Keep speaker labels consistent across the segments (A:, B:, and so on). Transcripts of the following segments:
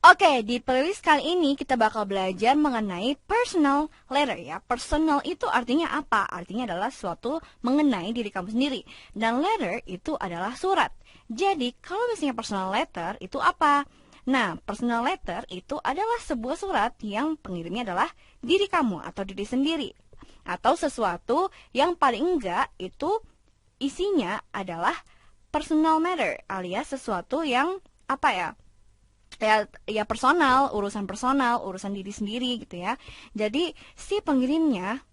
A: Oke, di playlist kali ini kita bakal belajar mengenai personal letter ya. Personal itu artinya apa? Artinya adalah suatu mengenai diri kamu sendiri. Dan letter itu adalah surat. Jadi, kalau misalnya personal letter itu apa? Nah, personal letter itu adalah sebuah surat yang pengirimnya adalah diri kamu atau diri sendiri. Atau sesuatu yang paling enggak itu isinya adalah personal matter alias sesuatu yang apa ya? Ya personal, urusan diri sendiri gitu ya. Jadi si pengirimnya,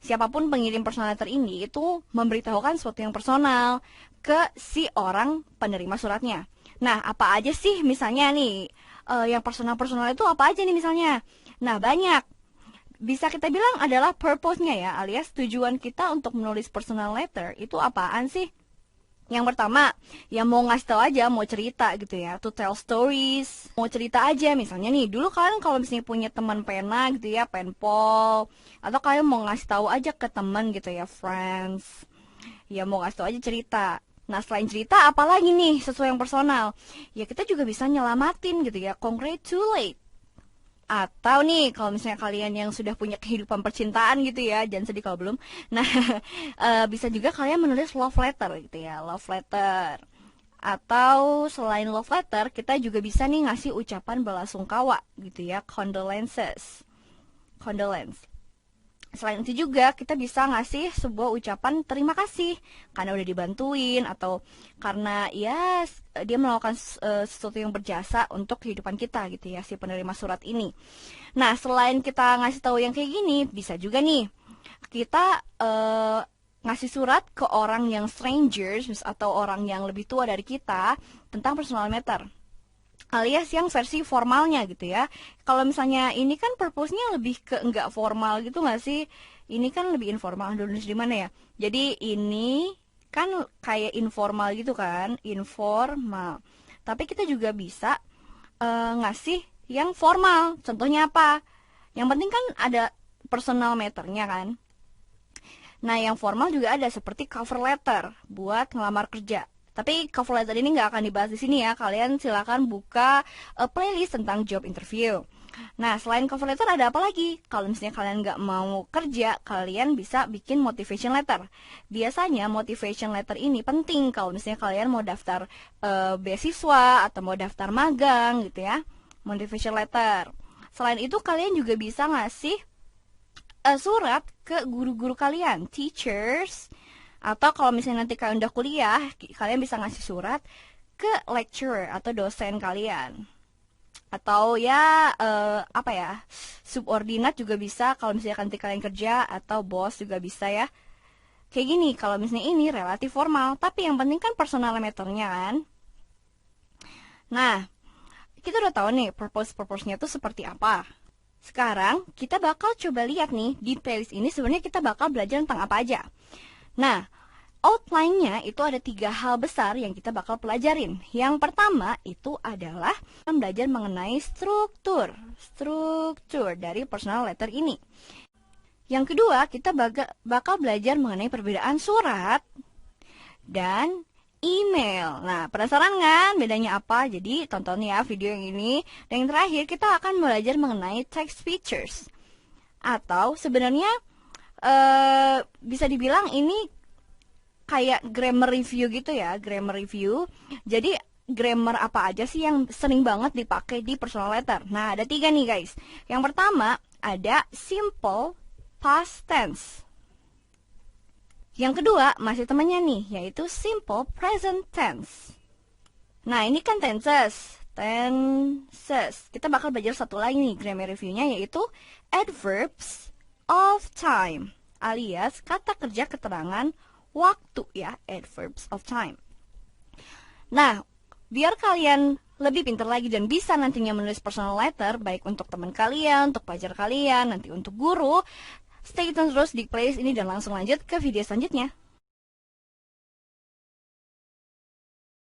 A: siapapun pengirim personal letter ini itu memberitahukan sesuatu yang personal ke si orang penerima suratnya. Nah, apa aja sih misalnya nih yang personal itu apa aja nih misalnya? Nah, banyak. Bisa kita bilang adalah purpose-nya ya, alias tujuan kita untuk menulis personal letter itu apaan sih? Yang pertama, ya mau ngasih tahu aja, mau cerita gitu ya, to tell stories, mau cerita aja. Misalnya nih, dulu kalian kalau misalnya punya teman pena gitu ya, penpol, atau kalian mau ngasih tahu aja ke teman gitu ya, friends, ya mau ngasih tahu aja cerita. Nah, selain cerita, apalagi nih sesuai yang personal? Ya kita juga bisa nyelamatin gitu ya, congratulate. Atau nih, kalau misalnya kalian yang sudah punya kehidupan percintaan gitu ya, jangan sedih kalau belum. Nah, bisa juga kalian menulis love letter gitu ya, love letter. Atau selain love letter, kita juga bisa nih ngasih ucapan belasungkawa gitu ya, condolences. Condolence. Selain itu juga kita bisa ngasih sebuah ucapan terima kasih karena udah dibantuin atau karena ya dia melakukan sesuatu yang berjasa untuk kehidupan kita gitu ya si penerima surat ini. Nah, selain kita ngasih tahu yang kayak gini, bisa juga nih kita ngasih surat ke orang yang strangers atau orang yang lebih tua dari kita tentang personal matter, alias yang versi formalnya gitu ya. Kalau misalnya ini kan purpose-nya lebih ke enggak formal gitu nggak sih? Ini kan lebih informal. Dulu di mana ya? Jadi ini kan kayak informal gitu kan, informal. Tapi kita juga bisa ngasih yang formal. Contohnya apa? Yang penting kan ada personal matter-nya kan. Nah, yang formal juga ada seperti cover letter buat ngelamar kerja. Tapi cover letter ini nggak akan dibahas di sini ya. Kalian silakan buka playlist tentang job interview. Nah, selain cover letter ada apa lagi? Kalau misalnya kalian nggak mau kerja, kalian bisa bikin motivation letter. Biasanya motivation letter ini penting kalau misalnya kalian mau daftar beasiswa atau mau daftar magang gitu ya. Motivation letter. Selain itu kalian juga bisa ngasih surat ke guru-guru kalian, teachers. Atau kalau misalnya nanti kalian udah kuliah, kalian bisa ngasih surat ke lecturer atau dosen kalian. Atau ya, apa ya, subordinat juga bisa kalau misalnya nanti kalian kerja, atau bos juga bisa ya. Kayak gini, kalau misalnya ini relatif formal, tapi yang penting kan personal matter-nya kan. Nah, kita udah tahu nih purpose-nya itu seperti apa. Sekarang, kita bakal coba lihat nih, di playlist ini sebenarnya kita bakal belajar tentang apa aja. Nah, outline-nya itu ada 3 hal besar yang kita bakal pelajarin. Yang pertama itu adalah belajar mengenai struktur dari personal letter ini. Yang kedua, kita bakal belajar mengenai perbedaan surat dan email. Nah, penasaran kan bedanya apa? Jadi tonton ya video yang ini. Dan yang terakhir, kita akan belajar mengenai text features. Atau sebenarnya bisa dibilang ini kayak grammar review gitu ya, grammar review. Jadi grammar apa aja sih yang sering banget dipakai di personal letter? Nah, ada 3 nih guys. Yang pertama ada simple past tense. Yang kedua masih temannya nih, yaitu simple present tense. Nah, ini kan tenses. Kita bakal belajar satu lagi nih grammar reviewnya, yaitu adverbs of time, alias kata kerja keterangan waktu ya, adverbs of time. Nah, biar kalian lebih pintar lagi dan bisa nantinya menulis personal letter, baik untuk teman kalian, untuk pelajar kalian, nanti untuk guru, stay tune terus di playlist ini dan langsung lanjut ke video selanjutnya.